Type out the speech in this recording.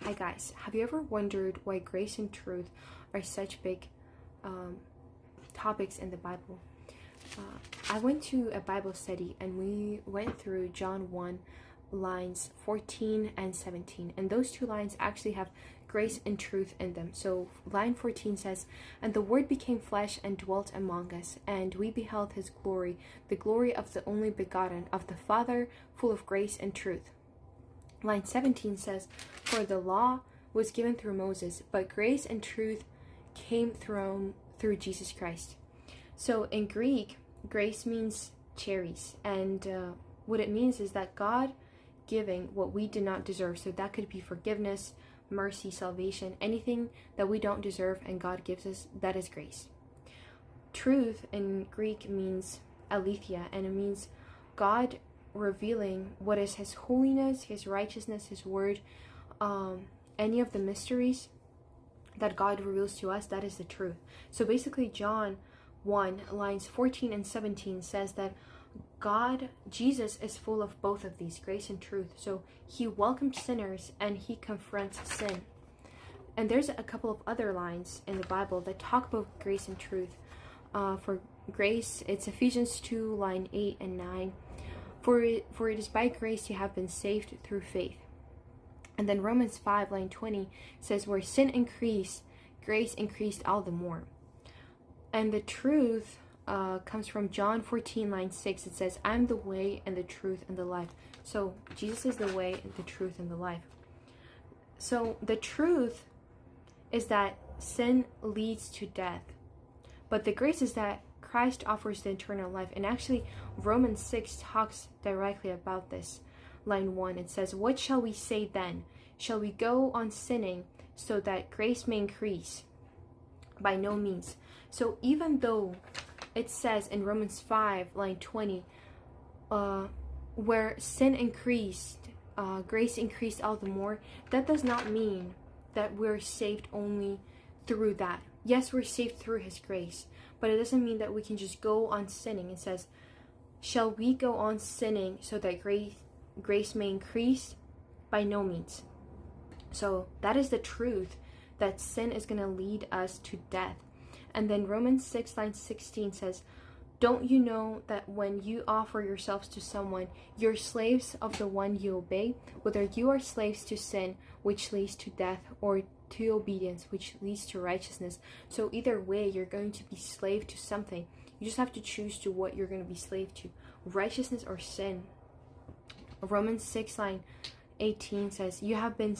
Hi guys, have you ever wondered why grace and truth are such big topics in the Bible? I went to a Bible study and we went through John 1 lines 14 and 17, and those two lines actually have grace and truth in them. So line 14 says, "And the word became flesh and dwelt among us, and we beheld his glory, the glory of the only begotten of the Father, full of grace and truth." Line 17 says, "For the law was given through Moses, but grace and truth came through Jesus Christ." So in Greek, grace means cherries, and what it means is that God giving what we did not deserve. So that could be forgiveness, mercy, salvation, anything that we don't deserve and God gives us, that is grace. Truth in Greek means aletheia, and it means God revealing what is his holiness, his righteousness, his word, any of the mysteries that God reveals to us, that is the truth. So basically John 1 lines 14 and 17 says that Jesus is full of both of these, grace and truth. So he welcomes sinners and he confronts sin. And there's a couple of other lines in the Bible that talk about grace and truth. For grace, it's Ephesians 2 line 8 and 9. For it is by grace you have been saved through faith. And then Romans 5 line 20 says, "Where sin increased, grace increased all the more." And the truth comes from John 14 line 6. It says, "I'm the way and the truth and the life." So Jesus is the way, the truth, and the life. So the truth is that sin leads to death, but the grace is that Christ offers the eternal life. And actually Romans 6 talks directly about this. Line 1, it says, "What shall we say then? Shall we go on sinning so that grace may increase? By no means." So even though it says in Romans 5 line 20, where sin increased, grace increased all the more, that does not mean that we're saved only through that. Yes, we're saved through his grace, but it doesn't mean that we can just go on sinning. It says, "Shall we go on sinning so that grace may increase? By no means." So that is the truth, that sin is going to lead us to death. And then Romans 6 line 16 says, "Don't you know that when you offer yourselves to someone, you're slaves of the one you obey, whether you are slaves to sin, which leads to death, or to obedience, which leads to righteousness." So either way, you're going to be slave to something. You just have to choose to what you're going to be slave to, righteousness or sin. Romans 6 line 18 says, "You have been